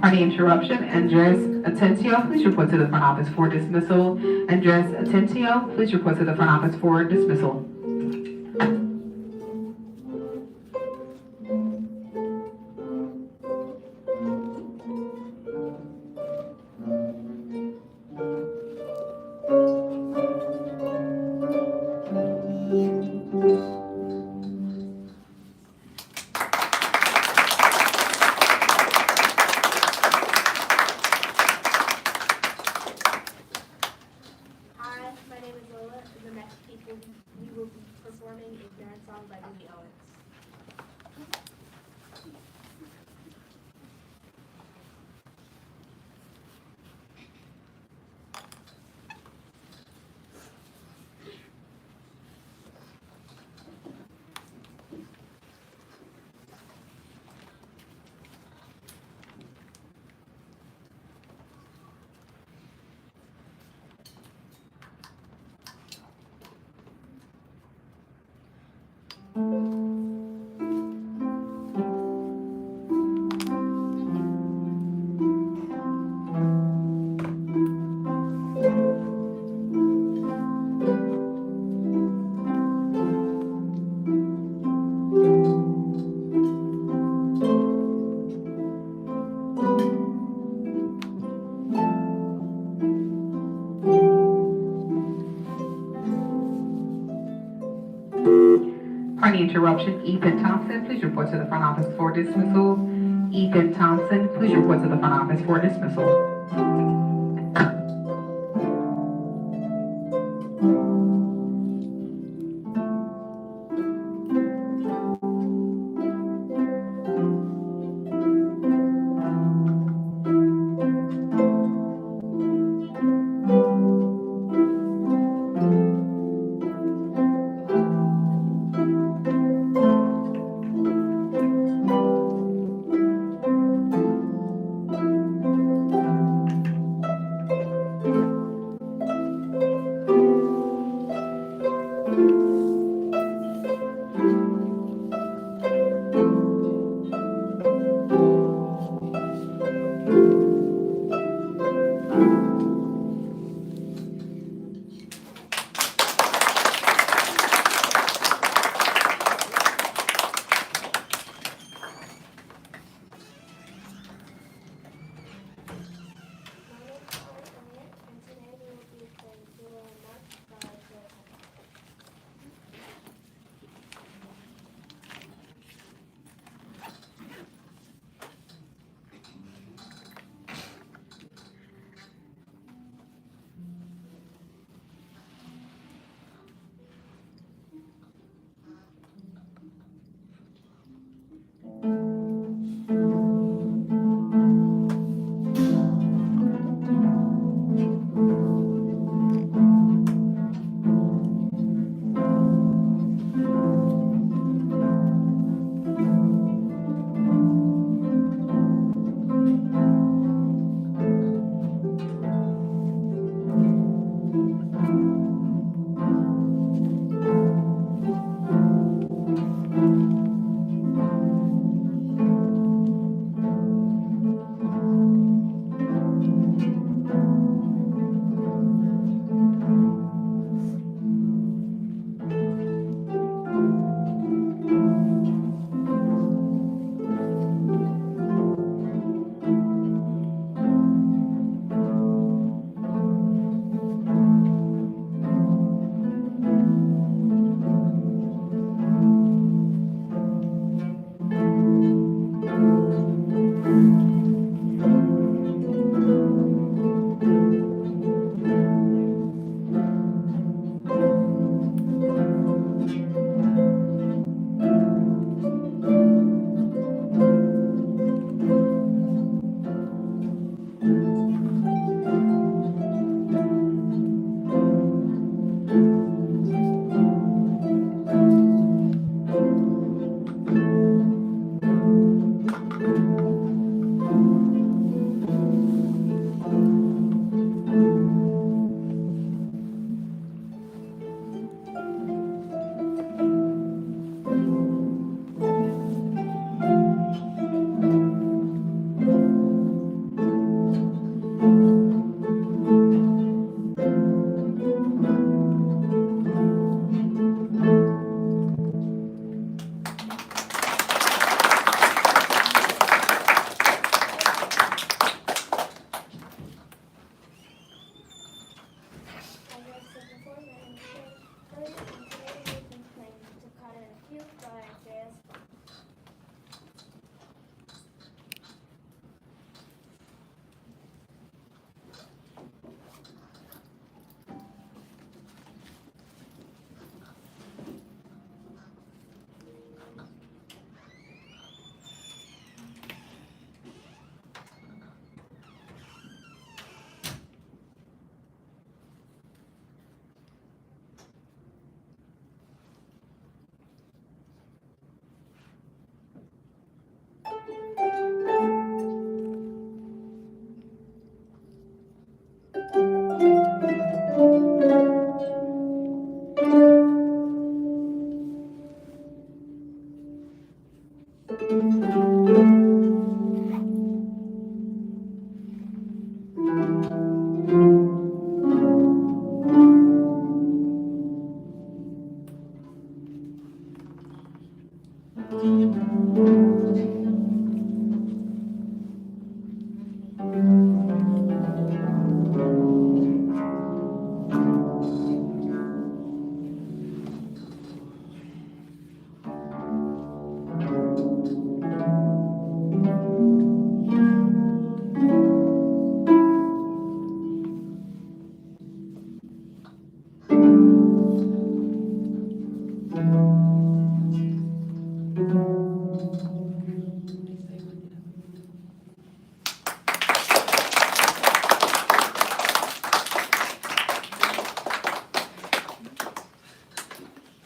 Party interruption. Andres Atencio, please report to the front office for dismissal. Andres Atencio, please report to the front office for dismissal. Hi, my name is Lola, and the next people we will be performing is Parent Song by Amy Owens. Party interruption. Ethan Thompson, please report to the front office for dismissal. Ethan Thompson, please report to the front office for dismissal.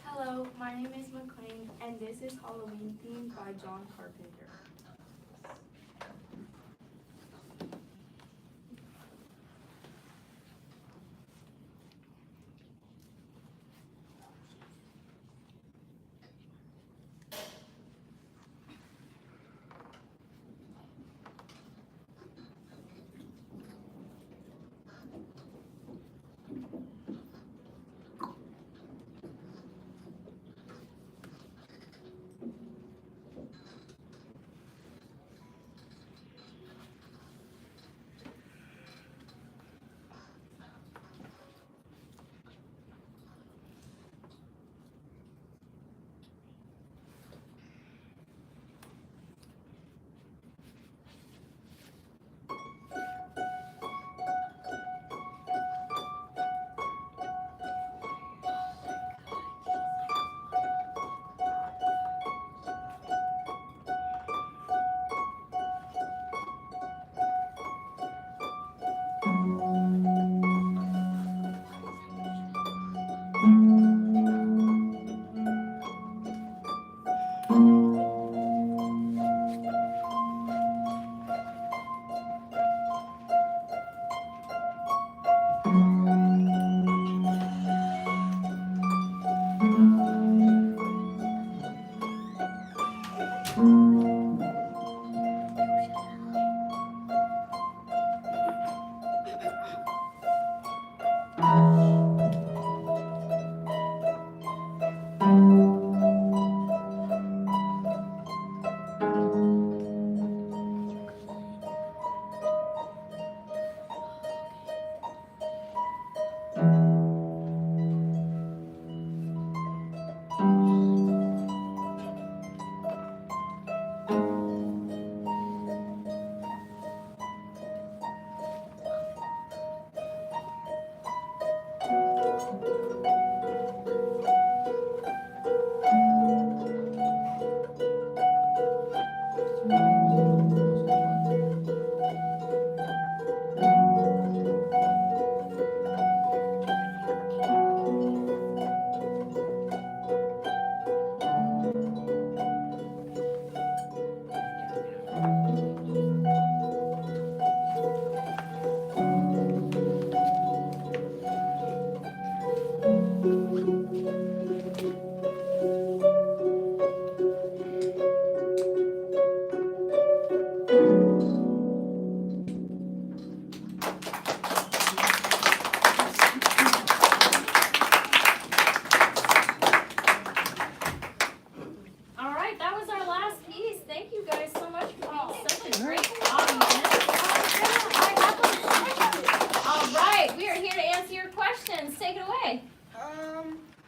Hello, my name is McLean, and this is Halloween themed by John Carpenter.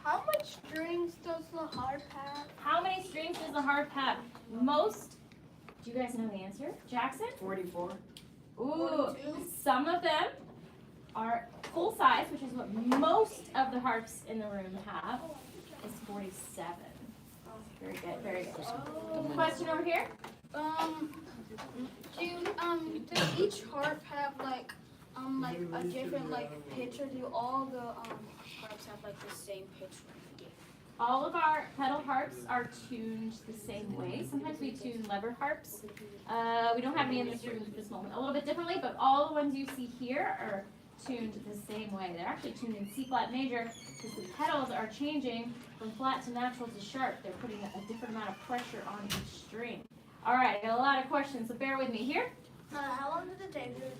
How much strings does the harp have? How many strings does the harp have? Most, do you guys know the answer? Jackson? 44. Ooh, some of them are full size, which is what most of the harps in the room have, is 47. Very good, very good. Question over here? Does each harp have like a different pitch, or do all the harps have like the same pitch? All of our pedal harps are tuned the same way. Sometimes we tune lever harps. We don't have any in this room at this moment. A little bit differently, but all the ones you see here are tuned the same way. They're actually tuned in C flat major because the pedals are changing from flat to natural to sharp. They're putting a different amount of pressure on each string. All right, I got a lot of questions, so bear with me here. How long did it take you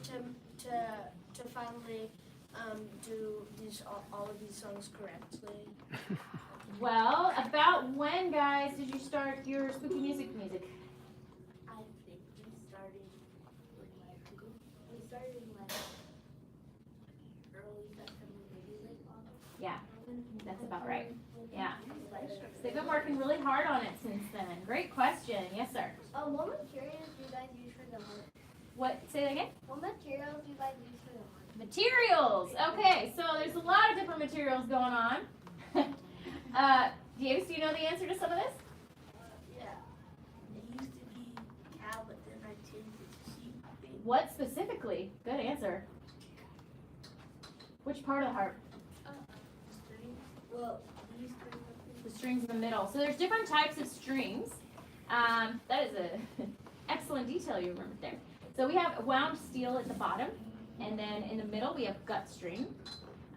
to finally do all of these songs correctly? Well, about when, guys, did you start your spooky music? I think we started in like early September, maybe late August. Yeah, that's about right. Yeah. So they've been working really hard on it since then. Great question. Yes, sir. What materials do you guys use for the harp? What? Say that again? What materials do you guys use for the harp? Materials. Okay, so there's a lot of different materials going on. Davis, do you know the answer to some of this? Yeah. It used to be cow, but then I changed it to sheep. What specifically? Good answer. Which part of the harp? Well, these three. The strings in the middle. So there's different types of strings. That is an excellent detail you remembered there. So we have wound steel at the bottom, and then in the middle we have gut string.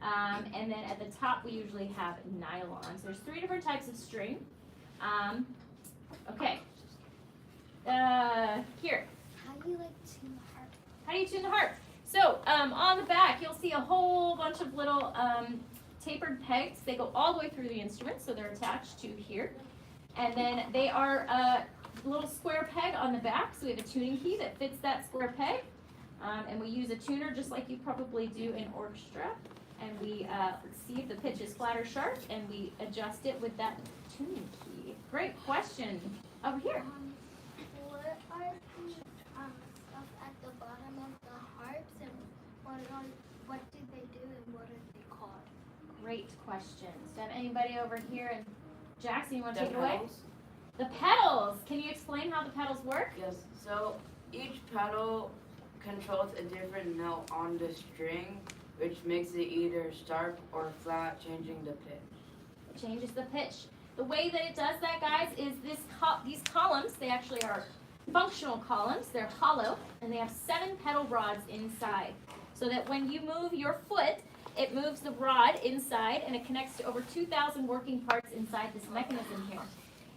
And then at the top we usually have nylon. So there's 3 different types of string. Okay. Here. How do you like tune the harp? How do you tune the harp? So on the back you'll see a whole bunch of little tapered pegs. They go all the way through the instrument, so they're attached to here. And then they are a little square peg on the back, so we have a tuning key that fits that square peg. And we use a tuner just like you probably do in orchestra. And we see if the pitch is flat or sharp, and we adjust it with that tuning key. Great question. Over here. What are the stuff at the bottom of the harps, and what do they do, and what are they called? Great questions. Do I have anybody over here? And Jackson, you want to take it away? The pedals. Can you explain how the pedals work? Yes, so each pedal controls a different note on the string, which makes it either sharp or flat, changing the pitch. It changes the pitch. The way that it does that, guys, is these columns, they actually are functional columns. They're hollow, and they have 7 pedal rods inside. So that when you move your foot, it moves the rod inside, and it connects to over 2,000 working parts inside this mechanism here.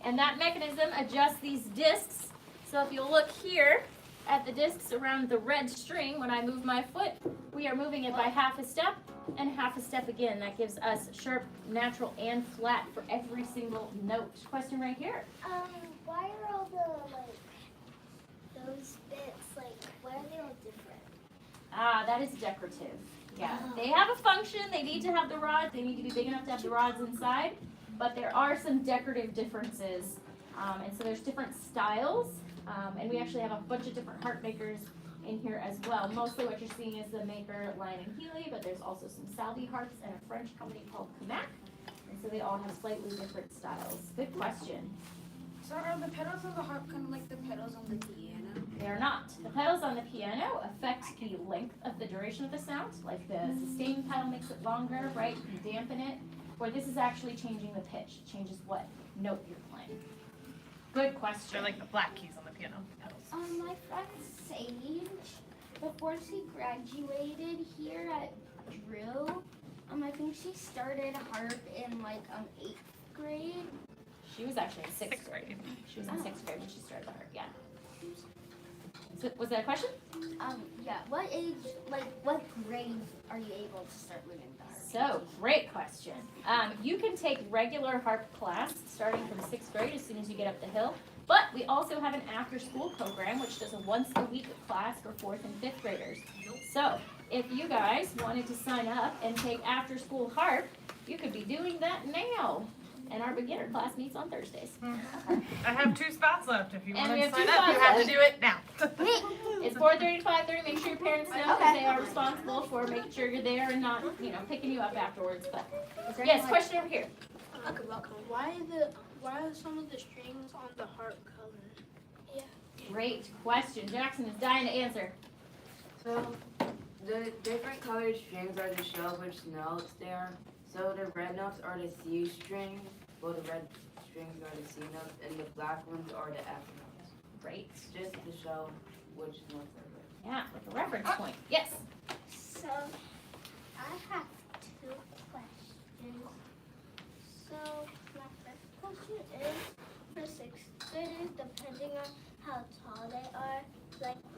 And that mechanism adjusts these discs. So if you look here at the discs around the red string, when I move my foot, we are moving it by half a step and half a step again. That gives us sharp, natural, and flat for every single note. Question right here. Why are all the, those bits, why are they all different? That is decorative. Yeah, they have a function. They need to have the rods. They need to be big enough to have the rods inside. But there are some decorative differences. And so there's different styles. And we actually have a bunch of different harp makers in here as well. Mostly what you're seeing is the maker Lion and Healy, but there's also some Salvi harps and a French company called Camac. And so they all have slightly different styles. Good question. So are the pedals of the harp kind of like the pedals on the piano? They are not. The pedals on the piano affect the length of the duration of the sound. Like the sustain pedal makes it longer, right? You dampen it. Where this is actually changing the pitch. It changes what note you're playing. Good question. They're like the black keys on the piano pedals. My friend Sage, before she graduated here at Drew, I think she started harp in 8th grade. She was actually in 6th grade. She was in 6th grade when she started the harp, yeah. So, was that a question? Yeah. What age, what grade are you able to start learning the harp? So, great question. You can take regular harp class starting from 6th grade as soon as you get up the hill. But we also have an after-school program which does a once-a-week class for 4th and 5th graders. So, if you guys wanted to sign up and take after-school harp, you could be doing that now. And our beginner class meets on Thursdays. I have 2 spots left. If you And want we to have sign 2 up, you spots have to left. do it now. It's 4:30 to 5:30. Make sure your parents know because they are responsible for making sure you're there and not, picking you up afterwards. But yes, question over here. Okay, welcome. Why are some of the strings on the harp colored? Yeah. Great question. Jackson is dying to answer. So the different colored strings are to show which notes they are. So the red notes are the C strings, well the red strings are the C notes, and the black ones are the F notes. Great. Just to show which notes are good. Yeah, with a reference point. Yes. So, I have 2 questions. So, my first question is, for 6th graders, depending on how tall they are,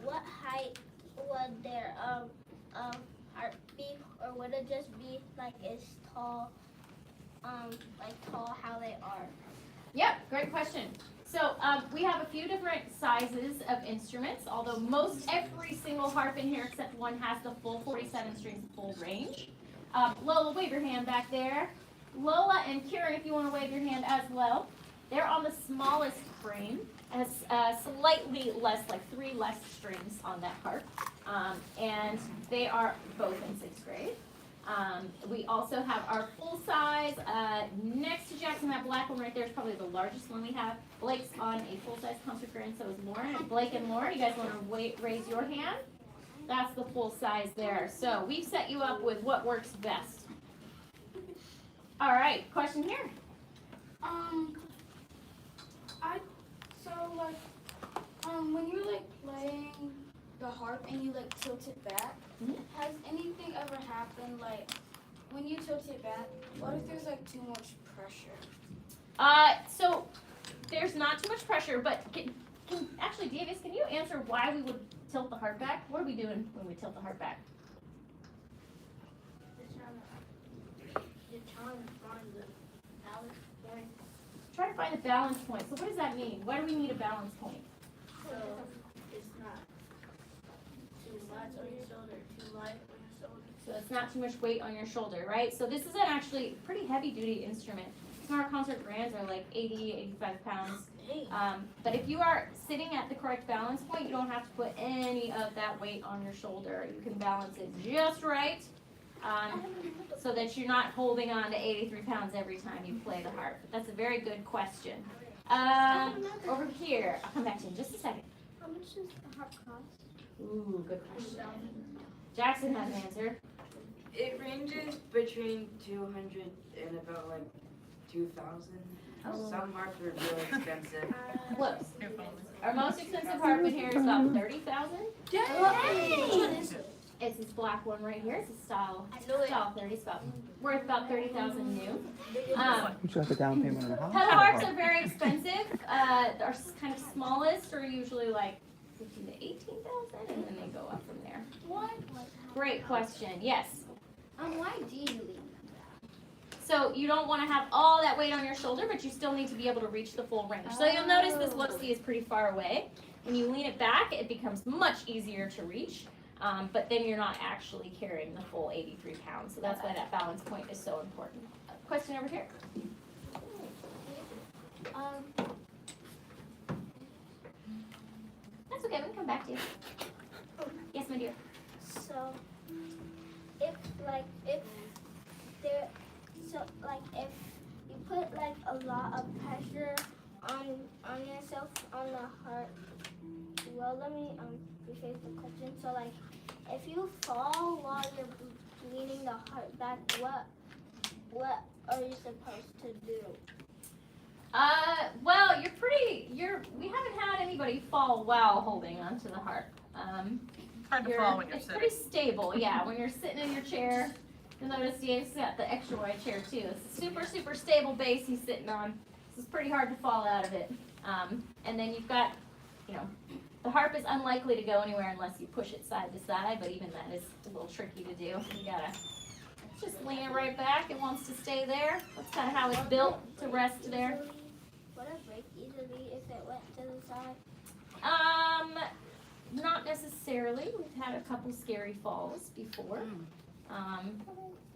what height would their harp be, or would it just be as tall tall how they are? Yep, great question. So we have a few different sizes of instruments, although most every single harp in here except one has the full 47 strings full range. Lola, wave your hand back there. Lola and Kieran, if you want to wave your hand as well. They're on the smallest frame, has slightly less, like 3 less strings on that harp, and they are both in 6th grade. We also have our full size, next to Jackson, that black one right there is probably the largest one we have. Blake's on a full size concert grand, so is Lauren. Blake and Lauren, you guys want to raise your hand? That's the full size there. So we've set you up with what works best. All right, question here. When you're like playing the harp and you like tilt it back, has anything ever happened like when you tilt it back? What if there's like too much pressure? So there's not too much pressure, but actually, Davis, can you answer why we would tilt the harp back? What are we doing when we tilt the harp back? You're trying to find the balance point. Try to find the balance point. So what does that mean? Why do we need a balance point? So it's not too much on your shoulder, too light on your shoulder. So it's not too much weight on your shoulder, right? So this is an actually pretty heavy duty instrument. Some of our concert grands are like 80, 85 pounds. But if you are sitting at the correct balance point, you don't have to put any of that weight on your shoulder. You can balance it just right, so that you're not holding on to 83 pounds every time you play the harp. That's a very good question. Over here, I'll come back to you in just a second. How much does the harp cost? Ooh, good question. Jackson has an answer. It ranges between 200 and about like 2,000. Oh. Some harps are really expensive. Close. Our most expensive harp in here is about 30,000. It's this black one right here. It's a style 30. It's worth about 30,000 new. You have a down payment on a house? Pedal harps are very expensive. Our kind of smallest are usually like 15 to 18,000, and then they go up from there. What? Great question. Yes. Why do you leave? So you don't want to have all that weight on your shoulder, but you still need to be able to reach the full range. So you'll notice this low-C is pretty far away. When you lean it back, it becomes much easier to reach, but then you're not actually carrying the full 83 pounds. So that's why that balance point is so important. Question over here. That's okay, we can come back to you. Yes, my dear. So, if you put like a lot of pressure on yourself on the heart, well, let me rephrase the question. So, like, if you fall while you're leaning the heart back, what are you supposed to do? Well, we haven't had anybody fall while holding onto the harp. It's hard to fall when you're it's sitting. pretty stable, yeah. When you're sitting in your chair, you'll notice Dave's got the extra wide chair too. It's a super, super stable base he's sitting on. It's pretty hard to fall out of it. And then you've got, the harp is unlikely to go anywhere unless you push it side to side, but even that is a little tricky to do. You gotta just lean it right back. It wants to stay there. That's kind of how it's built, to rest there. Would it break easily if it went to the side? Not necessarily. We've had a couple scary falls before.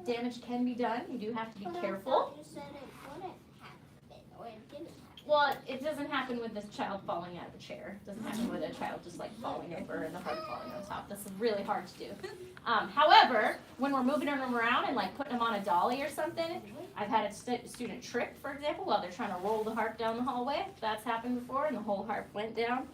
Damage can be done. You do have to be careful. You said it wouldn't happen, or it didn't happen. Well, it doesn't happen with this child falling out of a chair. It doesn't happen with a child just like falling over and the harp falling on top. That's really hard to do. However, when we're moving them around and like putting them on a dolly or something, I've had a student trip, for example, while they're trying to roll the harp down the hallway. That's happened before, and the whole harp went down.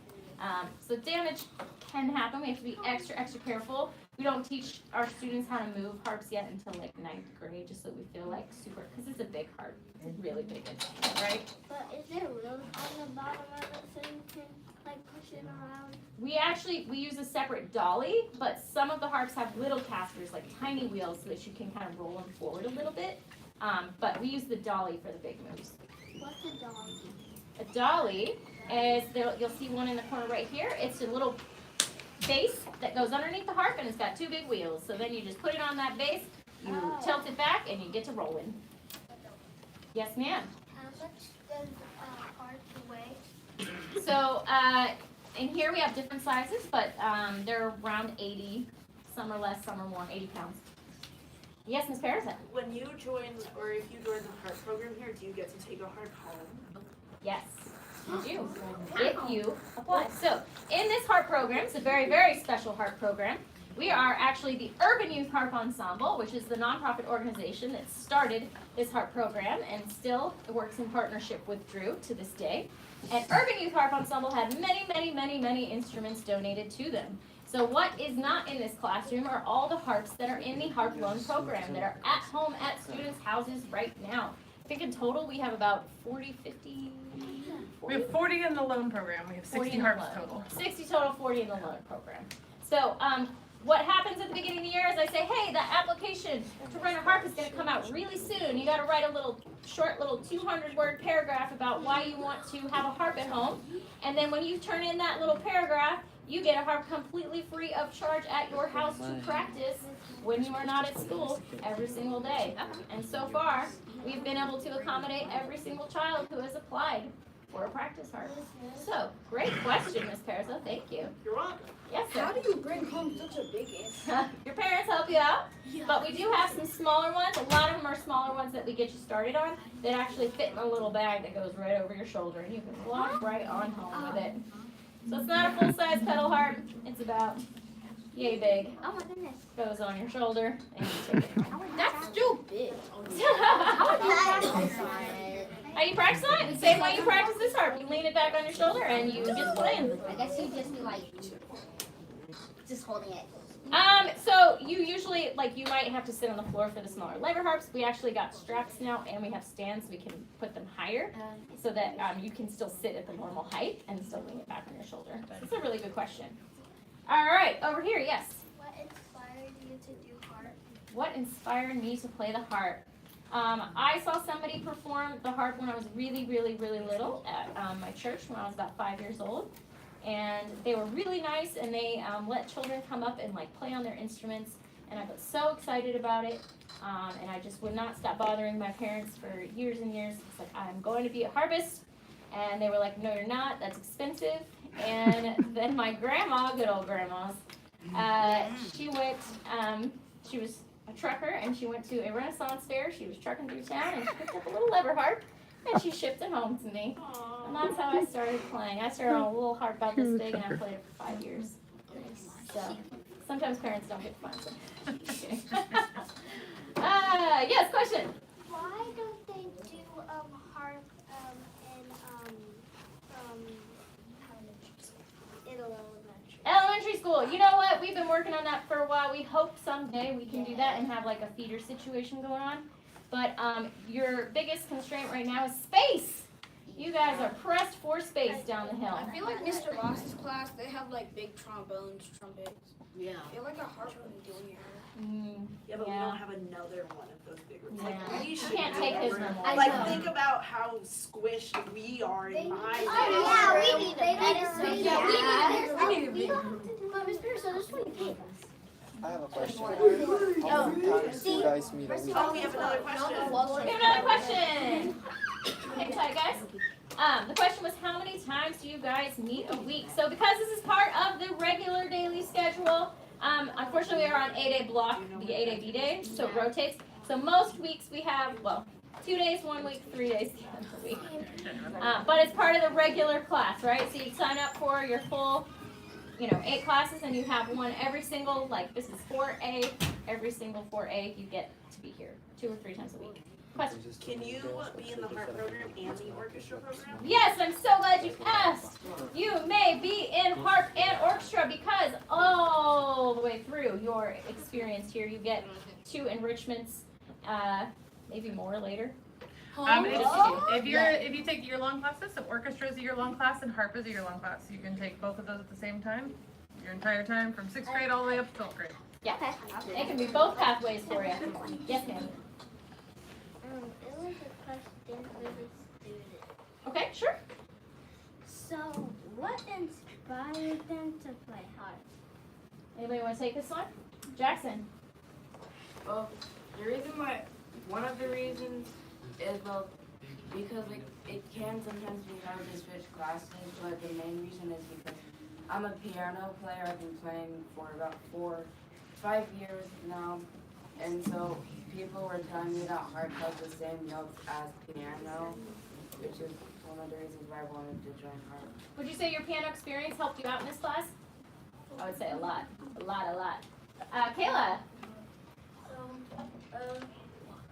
So damage can happen. We have to be extra, extra careful. We don't teach our students how to move harps yet until like 9th grade, just so we feel like super, because it's a big harp. It's a really big instrument, right? But is there room on the bottom of it so you can like push it around? We use a separate dolly, but some of the harps have little casters, like tiny wheels, so that you can kind of roll them forward a little bit. But we use the dolly for the big moves. What's a dolly? A dolly is, you'll see one in the corner right here. It's a little base that goes underneath the harp, and it's got 2 big wheels. So then you just put it on that base, you tilt it back, and you get to rolling. Yes, ma'am. How much does Harp weigh? So, in here we have different sizes, but they're around 80. Some are less, some are more, 80 pounds. Yes, Ms. Parasite? When you join, or if you join the Harp program here, do you get to take a Harp home? Yes, you do, if you apply. So, in this HARP program, it's a very, very special HARP program. We are actually the Urban Youth Harp Ensemble, which is the nonprofit organization that started this HARP program and still works in partnership with Drew to this day. And Urban Youth Harp Ensemble had many, many, many, many instruments donated to them. So what is not in this classroom are all the harps that are in the Harp Loan Program that are at home at students' houses right now. I think in total we have about 40, 50, 40? We have 40 in the loan program. We have 40 60 in the harps loan. total. 60 total, 40 in the loan program. So what happens at the beginning of the year is I say, hey, the application to rent a harp is going to come out really soon. You got to write a little short, little 200-word paragraph about why you want to have a harp at home. And then when you turn in that little paragraph, you get a harp completely free of charge at your house to practice when you are not at school every single day. And so far, we've been able to accommodate every single child who has applied for a practice harp. So, great question, Ms. Parzo. Thank you. You're welcome. Yes, sir. How do you bring home such a big answer? Your parents help you out, but we do have some smaller ones. A lot of them are smaller ones that we get you started on that actually fit in a little bag that goes right over your shoulder, and you can walk right on home with it. So it's not a full-size pedal harp. It's about yay big. Oh my goodness. Goes on your shoulder, and you take it home. That's still big. How you practice on it? The same way you practice this harp. You lean it back on your shoulder, and you just play it. I guess you'd just be like, just holding it. So you usually, like, you might have to sit on the floor for the smaller lever harps. We actually got straps now, and we have stands. We can put them higher so that you can still sit at the normal height and still lean it back on your shoulder. It's a really good question. All right, over here, yes. What inspired you to do harp? What inspired me to play the harp? I saw somebody perform the harp when I was really, really, really little at my church when I was about 5 years old. And they were really nice, and they let children come up and like play on their instruments, and I got so excited about it, and I just would not stop bothering my parents for years and years. It's like, I'm going to be a harpist, and they were like, no, you're not, that's expensive. And then my grandma, good old grandma's, she went, she was a trucker, and she went to a Renaissance fair. She was trucking through town, and she picked up a little lever harp, and she shipped it home to me. And that's how I started playing. I started on a little harp about this big, and I played it for 5 years. So sometimes parents don't get fun. So. Yes, question. Why don't they do harp in elementary? Elementary school. You know what? We've been working on that for a while. We hope someday we can do that and have like a feeder situation going on. But your biggest constraint right now is space. You guys are pressed for space down the hill. I feel like Mr. Ross's class, they have like big trombones, trumpets. Yeah. I feel like a harp wouldn't do any harm. Yeah, but we Yeah. don't have another one of those big ones. Like, Yeah. we You should can't do take it. his no more. I Like, know. think about how squished we are in my Oh, yeah, we need They a need better a big yeah, one. we need a We big But Miss Pierce, there's 20 people. I have a question. How many times do you guys meet a week? Oh, we have another question. We have another question. Hang tight, guys. The question was, how many times do you guys meet a week? So because this is part of the regular daily schedule, unfortunately we are on 8A block, the 8A B day, so it rotates. So most weeks we have, well, 2 days 1 week, 3 days the other week. But it's part of the regular class, right? So you sign up for your full, 8 classes, and you have one every single, like this is 4A, every single 4A you get to be here 2 or 3 times a week. Question? Can you be in the harp program and the orchestra program? Yes, I'm so glad you asked. You may be in harp and orchestra because all the way through your experience here, you get 2 enrichments, maybe more later. If you take year-long classes, so orchestra is a year-long class and harp is a year-long class. You can take both of those at the same time, your entire time from 6th grade all the way up to 12th grade. Yeah, it can be both pathways for you. Yes, ma'am. It was a question for the student. Okay, sure. So, what inspired them to play harp? Anybody want to take this one? Jackson. Well, one of the reasons is, well, because like it can sometimes be hard to switch classes, but the main reason is because I'm a piano player. I've been playing for about 5 years now, and so people were telling me that harp has the same notes as piano, which is one of the reasons why I wanted to join harp. Would you say your piano experience helped you out in this class? I would say a lot. Kayla.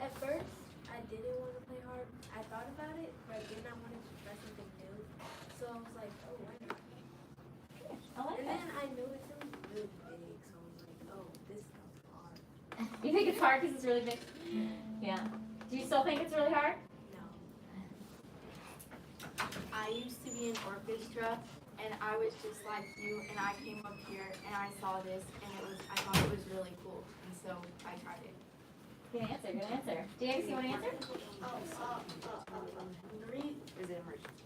At first, I didn't want to play harp. I thought about it, but then I wanted to try something new. So I was like, oh, why not? I like And that. then I noticed it was really big, so I was like, oh, this sounds hard. You think it's hard because it's really big? Yeah. Do you still think it's really hard? No. I used to be in orchestra, and I was just like you, and I came up here, and I saw this, and I thought it was really cool, and so I tried it. Good answer, good answer. Diego, you want to answer? Is it emergency?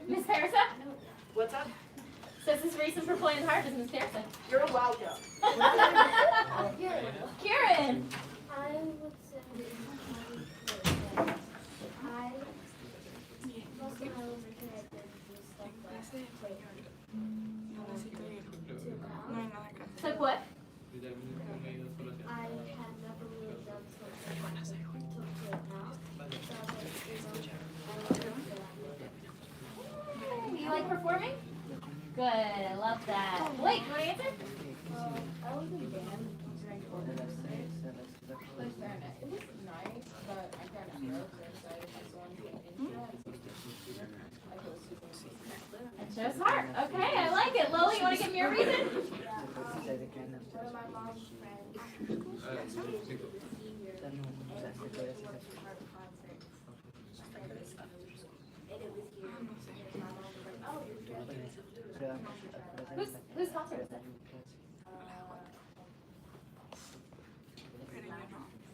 Miss Parisa? What's up? Says his reason for playing the harp is Miss Parisa. You're a wild girl. Kieran! I would say most of my life I did do stuff like Took what? I had never really done something like I took it now. So You like performing? Good, I love that. Blake, you want to answer? I was in band during orchestra. Like clarinet. It was nice, but I kind of failed, so I decided to want to get into that. I feel super amazing. And shows heart. Okay, I like it. Lily, you want to give me a reason? One of my mom's friends is a senior and she works for harp concerts. And it was here. And my mom was like, oh, you're good. Whose concert is it?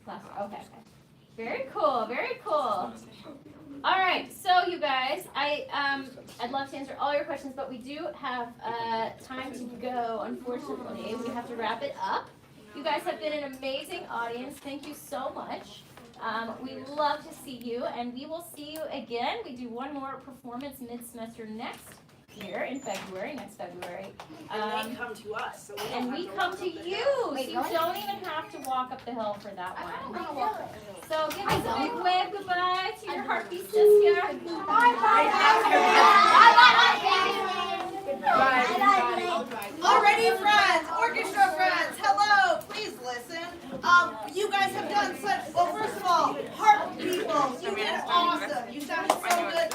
Class. Okay. Very cool. Very cool. All right. So you guys, I'd love to answer all your questions, but we do have time to go. Unfortunately, we have to wrap it up. You guys have been an amazing audience. Thank you so much. We love to see you, and we will see you again. We do one more performance mid-semester next year in February, next February. And they come to us. So And we come to you, so you don't even have to walk up the hill for that one. So give us a big wave goodbye to your heartbeats here. Bye bye. Already friends, orchestra friends, hello, please listen. You guys have done such, well, first of all, harp people, you did awesome. You sounded so good.